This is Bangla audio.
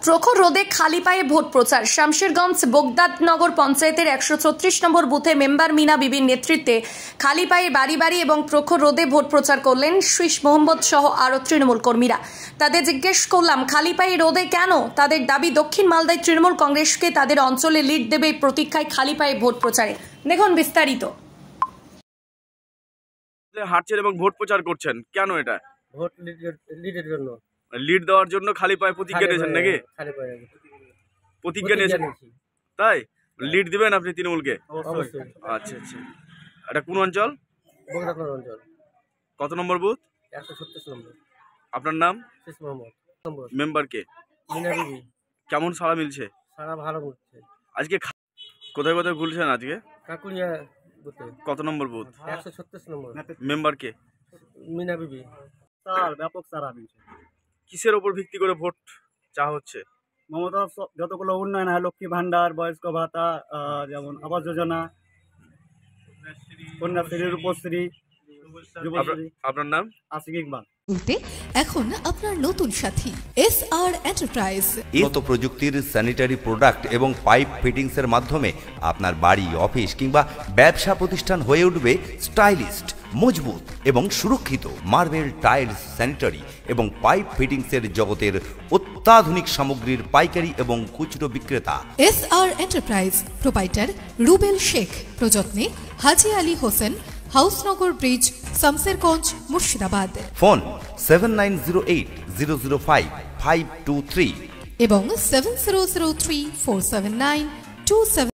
প্রখর রোদে খালি পায়ে ভোট প্রচার। শামশেরগঞ্জ বগদাদনগর পঞ্চায়েতের 136 নম্বর বুথে মেম্বার মিনা বিবির নেতৃত্বে খালি পায়ে বাড়ি বাড়ি এবং প্রখর রোদে ভোট প্রচার করলেন শীষ মোহাম্মদ সহ আরও তৃণমূল কর্মীরা। তাদের জিজ্ঞেস করলাম খালি পায়ে রোদে কেন। তাদের দাবি দক্ষিণ মালদায় তৃণমূল কংগ্রেসকে তাদের অঞ্চলে লিড দেবে এই প্রতীক্ষায় খালি পায়ে ভোট প্রচারে। দেখুন বিস্তারিত। হাঁটছেন এবং ভোট প্রচার করছেন, কেন এটা? ভোট লিডের জন্য, লিড দেওয়ার জন্য খালি পায়ে প্রতিজ্ঞা নিয়েছেন নাকি? খালি পায়ে প্রতিজ্ঞা নিয়েছেন, তাই লিড দিবেন আপনি তৃণমূলকে? অবশ্যই। আচ্ছা আচ্ছা, এটা কোন অঞ্চল? বগদাদনগর অঞ্চল। কত নম্বর বুথ? 136 নম্বর। আপনার নাম? শীষ মোহাম্মদ। মেম্বার কে? মিনা বিবি। কেমন সাড়া মিলছে? সারা ভালো করছে। আজকে কোথায় কোথায় ঘুরছেন আজকে? কাকুরিয়া বুথে। কত নম্বর বুথ? 136 নম্বর। মেম্বার কে? মিনা বিবি। তার ব্যাপক সারা মিলছে। কিসের উপর ভিত্তি করে ভোট চা হচ্ছে? মমতা যতগুলো উন্নয়ন হয়, লক্ষ্মী ভান্ডার, বয়স্ক ভাতা, যেমন আবাস যোজনা, কন্যাশ্রী, রূপশ্রী, যুবশ্রী। আপনার নাম? আশিক ইকবাল। এখন আপনার নতুন সাথী SR এন্টারপ্রাইজ। উন্নত প্রযুক্তির স্যানিটারি প্রোডাক্ট এবং পাইপ ফিটিংসের মাধ্যমে আপনার বাড়ি, অফিস কিংবা ব্যবসা প্রতিষ্ঠান হয়ে উঠবে স্টাইলিস্ট, মজবুত এবং সুরক্ষিত। মার্বেল, টাইলস, স্যানিটারি এবং পাইপ ফিটিংসের জগতের অত্যাধুনিক সামগ্রীর পাইকারি এবং খুচরো বিক্রেতা SR enterprise. Proprietor Rubel Sheikh. প্রযত্নে হাজি আলী হোসেন, হাউসনগর ব্রিজ, শামশেরগঞ্জ, মুর্শিদাবাদ। ফোন 7908005523 এবং 7003479272